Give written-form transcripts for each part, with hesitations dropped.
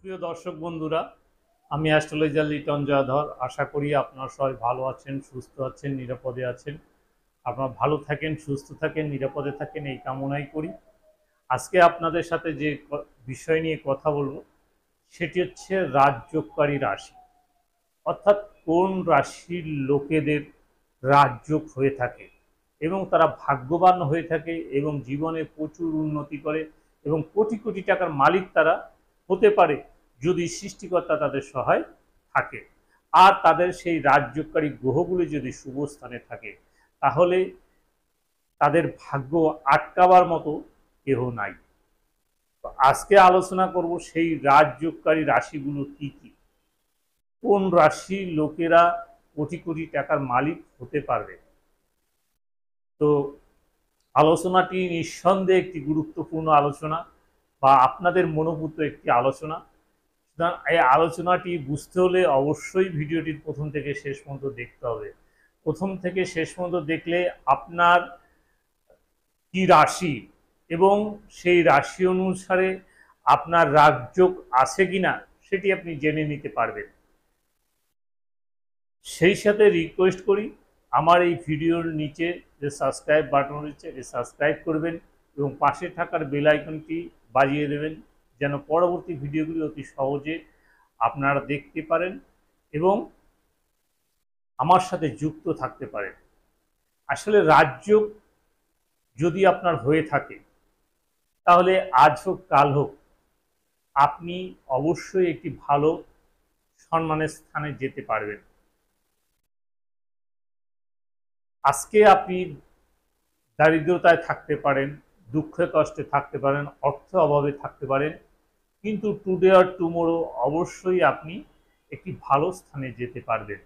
সুপ্রিয় দর্শক বন্ধুরা, আমি অ্যাস্ট্রোলজার লিটন জয়ধর। আশা করি আপনারা সবাই ভালো আছেন, সুস্থ আছেন, নিরাপদে আছেন। আপনারা ভালো থাকেন, সুস্থ থাকেন, নিরাপদে থাকেন, এই কামনাই করি। আজকে আপনাদের সাথে যে বিষয় নিয়ে কথা বলবো সেটি হচ্ছে রাজযোগকারী রাশি, অর্থাৎ কোন রাশির লোকেদের রাজযোগ হয়ে থাকে এবং তারা ভাগ্যবান হয়ে থাকে এবং জীবনে প্রচুর উন্নতি করে এবং কোটি কোটি টাকার মালিক তারা হতে পারে যদি সৃষ্টিকর্তা তাদের সহায় থাকে। আর তাদের সেই রাজযোগকারী গ্রহগুলি যদি শুভ স্থানে থাকে তাহলে তাদের ভাগ্য আটকাবার মতো কেহ নাই। আজকে আলোচনা করব সেই রাজযোগকারী রাশিগুলো কি কি, কোন রাশির লোকেরা কোটি কোটি টাকার মালিক হতে পারবে। তো আলোচনাটি নিঃসন্দেহে একটি গুরুত্বপূর্ণ আলোচনা বা আপনাদের মনোভূত একটি আলোচনা। সুতরাং এই আলোচনাটি বুঝতে হলে অবশ্যই ভিডিওটির প্রথম থেকে শেষ পর্যন্ত দেখতে হবে। প্রথম থেকে শেষ পর্যন্ত দেখলে আপনার কি রাশি এবং সেই রাশি অনুসারে আপনার রাজযোগ আছে কিনা সেটি আপনি জেনে নিতে পারবেন। সেই সাথে রিকোয়েস্ট করি, আমার এই ভিডিওর নিচে যে সাবস্ক্রাইব বাটন রয়েছে এটি সাবস্ক্রাইব করবেন এবং পাশে থাকার বেল আইকনটি বাজিয়ে দেবেন যেন পরবর্তী ভিডিওগুলি অতি সহজে আপনারা দেখতে পারেন এবং আমার সাথে যুক্ত থাকতে পারেন। আসলে রাজযোগ যদি আপনার হয়ে থাকে তাহলে আজ হোক কাল হোক আপনি অবশ্যই একটি ভালো সম্মানের স্থানে যেতে পারবেন। আজকে আপনি দারিদ্রতায় থাকতে পারেন, দুঃখে কষ্টে থাকতে পারেন, অর্থ অভাবে থাকতে পারেন, কিন্তু টুডে আর টুমোরো অবশ্যই আপনি একটি ভালো স্থানে যেতে পারবেন।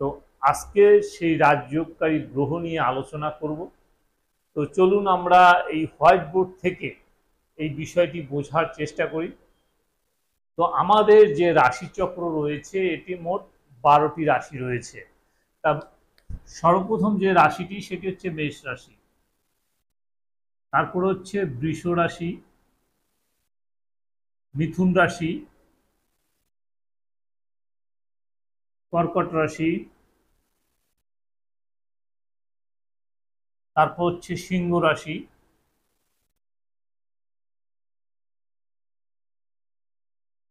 তো আজকে সেই রাজযোগকারী গ্রহ নিয়ে আলোচনা করব। তো চলুন আমরা এই হোয়াইট বোর্ড থেকে এই বিষয়টি বোঝার চেষ্টা করি। তো আমাদের যে রাশিচক্র রয়েছে এটি মোট 12টি রাশি রয়েছে। তা সর্বপ্রথম যে রাশিটি সেটি হচ্ছে মেষ রাশি, তারপর হচ্ছে বৃষ রাশি, মিথুন রাশি, কর্কট রাশি, তারপর হচ্ছে সিংহ রাশি,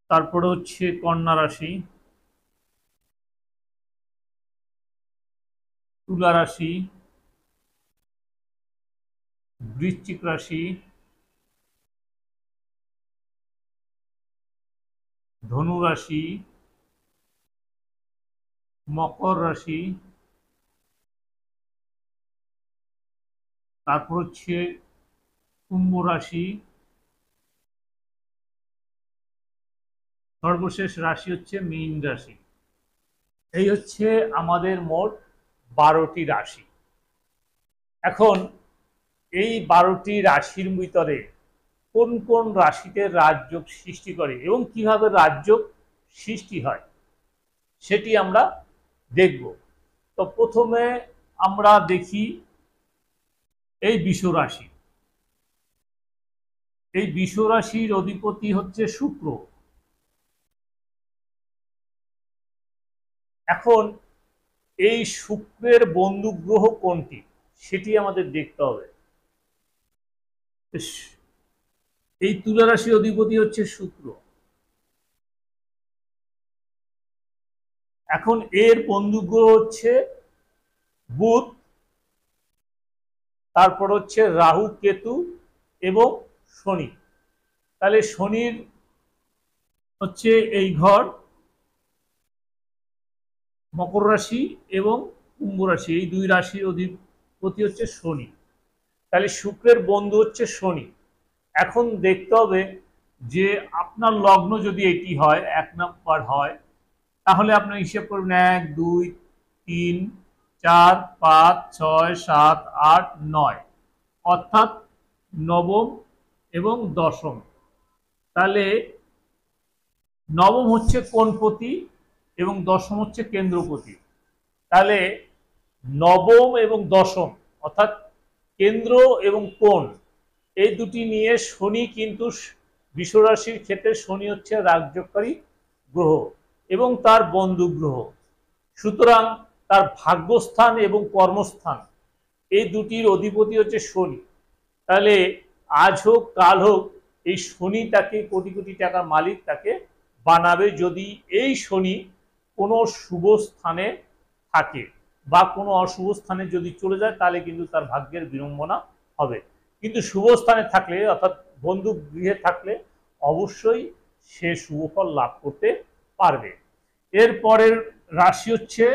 তারপরে হচ্ছে কন্যা রাশি, তুলা রাশি, বৃশ্চিক রাশি, ধনু রাশি, মকর রাশি, তারপর হচ্ছে কুম্ভ রাশি, সর্বশেষ রাশি হচ্ছে মীন রাশি। এই হচ্ছে আমাদের মোট 12টি রাশি। এখন এই 12টি রাশির ভিতরে কোন কোন রাশিতে রাজযোগ সৃষ্টি করে এবং কিভাবে রাজযোগ সৃষ্টি হয় সেটি আমরা দেখব। তো প্রথমে আমরা দেখি এই বৃষ রাশি। এই বৃষ রাশির অধিপতি হচ্ছে শুক্র। এখন এই শুক্রের বন্ধু গ্রহ কোনটি সেটি আমাদের দেখতে হবে। এই তুলা রাশির অধিপতি হচ্ছে শুক্র। এখন এর বন্ধু গ্রহ হচ্ছে বুধ, তারপর হচ্ছে রাহু, কেতু এবং শনি। তাহলে শনির হচ্ছে এই ঘর মকর রাশি এবং কুম্ভ রাশি, এই দুই রাশির অধিপতি হচ্ছে শনি। তাহলে শুক্রের বন্ধু হচ্ছে শনি। এখন দেখতে হবে যে আপনার লগ্ন যদি এটি হয়, 1 নম্বর হয়, তাহলে আপনার হিসেব করবেন 1 2 3 4 5 6 7 8 9, অর্থাৎ নবম এবং দশম। তাহলে নবম হচ্ছে কোণপতি এবং দশম হচ্ছে কেন্দ্রপতি। তাহলে নবম এবং দশম অর্থাৎ কেন্দ্র এবং কোণ এই দুটি নিয়ে শনি কিন্তু বৃষ রাশির ক্ষেত্রে শনি হচ্ছে রাজযোগকারী গ্রহ এবং তার বন্ধু গ্রহ, সুতরাং তার ভাগ্যস্থান এবং কর্মস্থান এই দুটির অধিপতি হচ্ছে শনি। তাহলে আজ হোক কাল হোক এই শনি তাকে কোটি কোটি টাকার মালিক তাকে বানাবে, যদি এই শনি কোনো শুভ স্থানে থাকে বা কোনো অশুভ স্থানে যদি চলে যায় তাহলে কিন্তু তার ভাগ্যের বিড়ম্বনা হবে। কিন্তু শুভ স্থানে থাকলে অর্থাৎ বন্ধু গৃহে থাকলে অবশ্যই সে শুভফল লাভ করতে পারবে। এরপরের রাশি হচ্ছে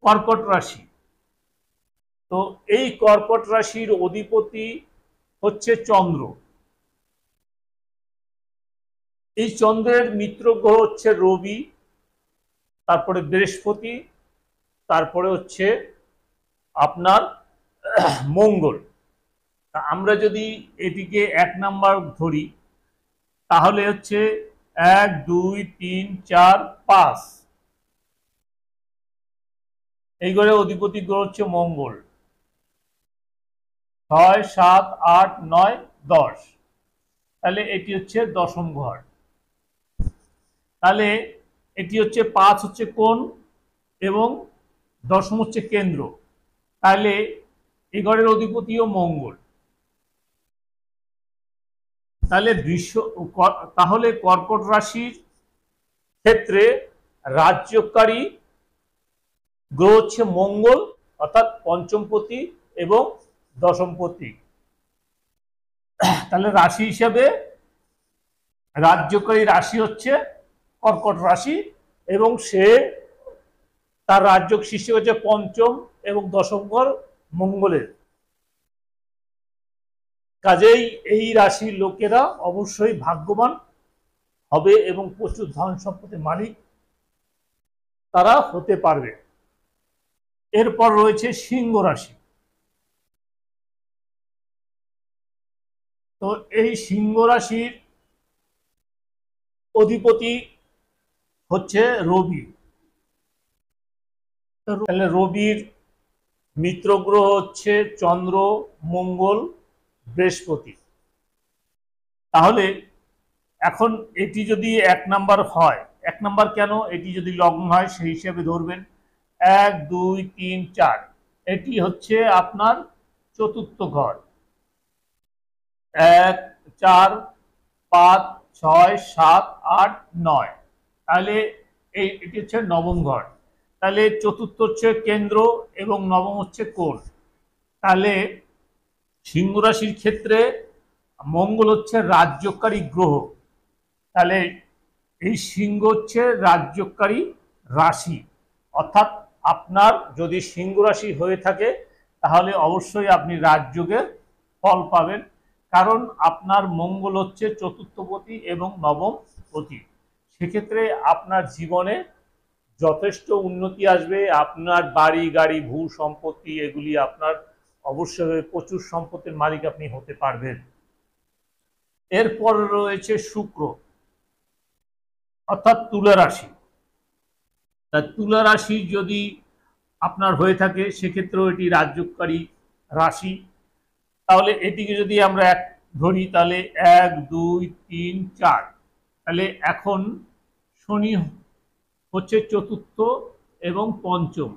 কর্কট রাশি। তো এই কর্কট রাশির অধিপতি হচ্ছে চন্দ্র। এই চন্দ্রের মিত্র গ্রহ হচ্ছে রবি, তারপরে বৃহস্পতি, তারপরে হচ্ছে আপনার মঙ্গল। আমরা যদি এটিকে 1 নাম্বার ধরি তাহলে হচ্ছে 1 2 3 4 5, এই ঘরে অধিপতি গ্রহ হচ্ছে মঙ্গল। 6 7 8 9 10, তাহলে এটি হচ্ছে দশম ঘর। তাহলে এটি হচ্ছে 5 হচ্ছে কোণ এবং দশম হচ্ছে কেন্দ্র, তাহলে এই ঘরের অধিপতিও মঙ্গল। তাহলে কর্কট রাশির ক্ষেত্রে রাজ্যকারী গ্রহ হচ্ছে মঙ্গল, অর্থাৎ পঞ্চমপতি এবং দশমপতি। তাহলে রাশি হিসাবে রাজ্যকারী রাশি হচ্ছে কর্কট রাশি এবং সে তার রাজ্য সৃষ্টি হচ্ছে পঞ্চম এবং দশম ঘর মঙ্গলের। কাজেই এই রাশির লোকেরা অবশ্যই ভাগ্যবান হবে এবং প্রচুর ধন সম্পত্তির মালিক তারা হতে পারবে। এরপর রয়েছে সিংহ রাশি। তো এই সিংহ রাশির অধিপতি হচ্ছে রবি। তাহলে রবির মিত্র গ্রহ হচ্ছে চন্দ্র, মঙ্গল, বৃহস্পতি। তাহলে এখন এটি যদি 1 নাম্বার হয়, 1 নাম্বার কেন, এটি যদি লগ্ন হয় সেই হিসেবে ধরবেন 1 2 3 4, এটি হচ্ছে আপনার চতুর্থ ঘর। 1 4 5 6 7 8 9, তাহলে এটি হচ্ছে নবম ঘর। তাহলে চতুর্থ হচ্ছে কেন্দ্র এবং নবম হচ্ছে কোণ। তাহলে সিংহ রাশির ক্ষেত্রে মঙ্গল হচ্ছে রাজ্যকারী গ্রহ। তাহলে এই সিংহ হচ্ছে রাজ্যকারী রাশি, অর্থাৎ আপনার যদি সিংহ রাশি হয়ে থাকে তাহলে অবশ্যই আপনি রাজযোগের ফল পাবেন, কারণ আপনার মঙ্গল হচ্ছে চতুর্থপতি এবং নবমপতি। সেক্ষেত্রে আপনার জীবনে যথেষ্ট উন্নতি আসবে, আপনার বাড়ি গাড়ি ভূ সম্পত্তি এগুলি আপনার অবশ্যই প্রচুর সম্পত্তির মালিক আপনি হতে পারবেন। এরপর রয়েছে শুক্র, অর্থাৎ তুলা রাশি। তা তুলা রাশি যদি আপনার হয়ে থাকে সেক্ষেত্রেও এটি রাজযোগকারী রাশি। তাহলে এটিকে যদি আমরা ধরি তাহলে 1 2 3 4, তাহলে এখন শনি হচ্ছে চতুর্থ এবং পঞ্চম,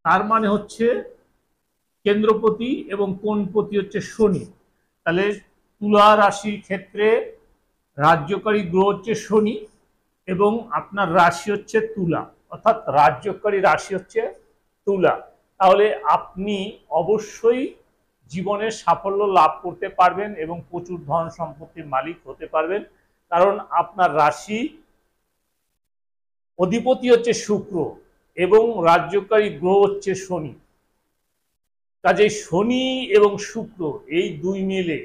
তার মানে হচ্ছে কেন্দ্রপতি এবং কোণপতি হচ্ছে শনি। তাহলে তুলা রাশির ক্ষেত্রে রাজ্যকারী গ্রহ হচ্ছে শনি এবং আপনার রাশি হচ্ছে তুলা, অর্থাৎ রাজ্যকারী রাশি হচ্ছে তুলা। তাহলে আপনি অবশ্যই জীবনে সাফল্য লাভ করতে পারবেন এবং প্রচুর ধন সম্পত্তির মালিক হতে পারবেন, কারণ আপনার রাশি অধিপতি হচ্ছে শুক্র এবং রাজ্যকারী গ্রহ হচ্ছে শনি। কাজেই শনি এবং শুক্র এই দুই মিলে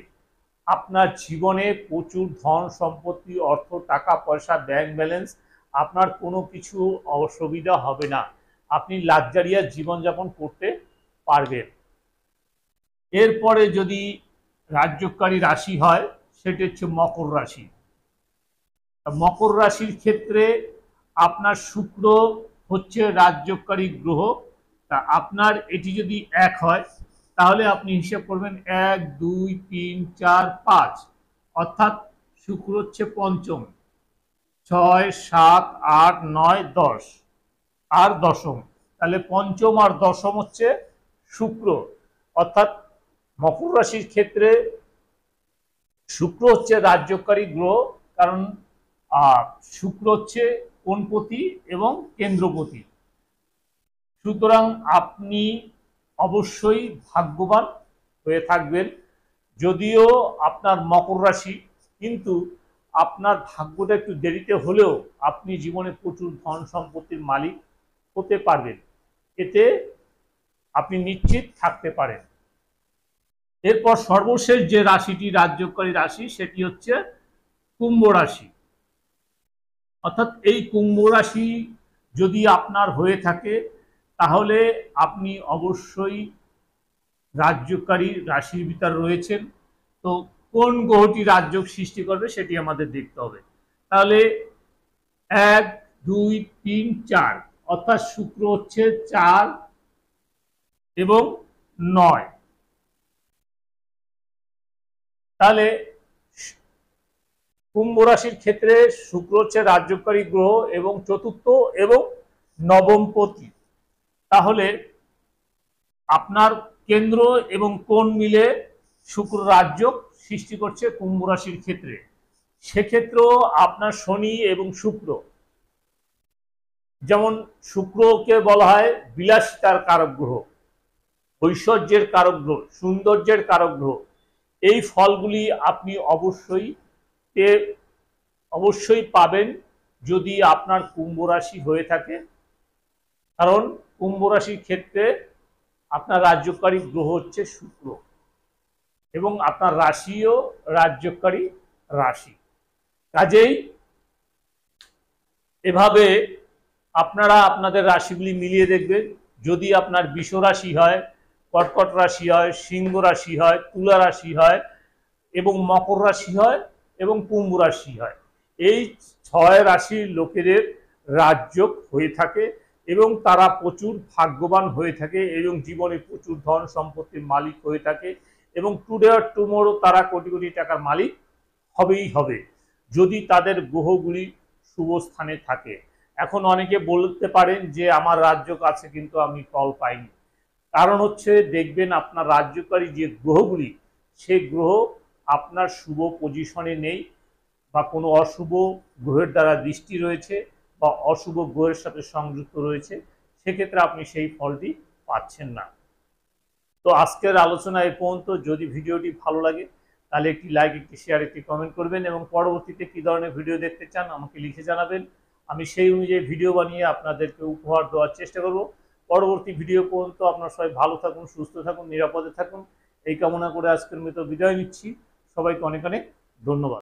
আপনার জীবনে প্রচুর ধন সম্পত্তি, অর্থ, টাকা পয়সা, ব্যাংক ব্যালেন্স, আপনার কোনো কিছু অসুবিধা হবে না, আপনি লাক্সারিয়াস জীবনযাপন করতে পারবেন। এরপরে যদি রাজ্যকারী রাশি হয় সেটি হচ্ছে মকর রাশি। মকর রাশির ক্ষেত্রে আপনার শুক্র হচ্ছে রাজ্যকারী গ্রহ। তা আপনার এটি যদি 1 হয় তাহলে আপনি হিসেব করবেন 1 2 3 4 5, অর্থাৎ শুক্র হচ্ছে পঞ্চম, 6 7 8 9 10 আর দশম। তাহলে পঞ্চম আর দশম হচ্ছে শুক্র, অর্থাৎ মকর রাশির ক্ষেত্রে শুক্র হচ্ছে রাজ্যকারী গ্রহ। কারণ শুক্র হচ্ছে কোণপতি এবং কেন্দ্রপতি। সুতরাং আপনি অবশ্যই ভাগ্যবান হয়ে থাকবেন। যদিও আপনার মকর রাশি, কিন্তু আপনার ভাগ্যটা একটু দেরিতে হলেও আপনি জীবনে প্রচুর ধন সম্পত্তির মালিক হতে পারবেন, এতে আপনি নিশ্চিত থাকতে পারেন। এরপর সর্বশেষ যে রাশিটি রাজ্যকারী রাশি সেটি হচ্ছে কুম্ভ রাশি। অর্থাৎ এই কুম্ভ রাশি যদি আপনার হয়ে থাকে তাহলে আপনি অবশ্যই রাজ্যকারী রাশির ভিতর রয়েছেন। তো কোন গ্রহটি রাজ্য সৃষ্টি করবে সেটি আমাদের দেখতে হবে। তাহলে 1 2 3 4, অর্থাৎ শুক্র হচ্ছে 4 এবং 9। তাহলে কুম্ভ রাশির ক্ষেত্রে শুক্র হচ্ছে রাজ্যকারী গ্রহ এবং চতুর্থ এবং নবমপতি। তাহলে আপনার কেন্দ্র এবং কোণ মিলে শুক্র রাজ্য সৃষ্টি করছে কুম্ভ রাশির ক্ষেত্রে। সেক্ষেত্রেও আপনার শনি এবং শুক্র, যেমন শুক্রকে বলা হয় বিলাসিতার কারক গ্রহ, ঐশ্বর্যের কারক গ্রহ, সৌন্দর্যের কারক গ্রহ। এই ফলগুলি আপনি অবশ্যই পাবেন যদি আপনার কুম্ভ রাশি হয়ে থাকে। কারণ কুম্ভ রাশির ক্ষেত্রে আপনার রাজ্যকারী গ্রহ হচ্ছে শুক্র এবং আপনার রাশিও রাজ্যকারী রাশি। কাজেই এভাবে আপনারা আপনাদের রাশিগুলি মিলিয়ে দেখবেন। যদি আপনার বৃষ রাশি হয়, কর্কট রাশি হয়, সিংহ রাশি হয়, তুলা রাশি হয় এবং মকর রাশি হয় এবং কুম্ভ রাশি হয়, এই 6 রাশির লোকেদের রাজ্য হয়ে থাকে এবং তারা প্রচুর ভাগ্যবান হয়ে থাকে এবং জীবনে প্রচুর ধন সম্পত্তির মালিক হয়ে থাকে এবং টুডে অর টুমোরো তারা কোটি কোটি টাকার মালিক হবেই হবে যদি তাদের গ্রহগুলি শুভ স্থানে থাকে। এখন অনেকে বলতে পারেন যে আমার রাজ্য আছে কিন্তু আমি ফল পাইনি। কারণ হচ্ছে দেখবেন আপনার রাজ্যকারী যে গ্রহগুলি, সেই গ্রহ আপনার শুভ পজিশনে নেই বা কোনো অশুভ গ্রহের দ্বারা দৃষ্টি রয়েছে বা অশুভ গ্রহের সাথে সংযুক্ত রয়েছে, সেক্ষেত্রে আপনি সেই ফলটি পাচ্ছেন না। তো আজকের আলোচনা এ পর্যন্ত। যদি ভিডিওটি ভালো লাগে তাহলে একটি লাইক, একটি শেয়ার, একটি কমেন্ট করবেন এবং পরবর্তীতে কী ধরনের ভিডিও দেখতে চান আমাকে লিখে জানাবেন। আমি সেই অনুযায়ী ভিডিও বানিয়ে আপনাদেরকে উপহার দেওয়ার চেষ্টা করব। পরবর্তী ভিডিও পর্যন্ত আপনারা সবাই ভালো থাকুন, সুস্থ থাকুন, নিরাপদে থাকুন, এই কামনা করে আজকের মতো বিদায় নিচ্ছি। সবাইকে অনেক অনেক ধন্যবাদ।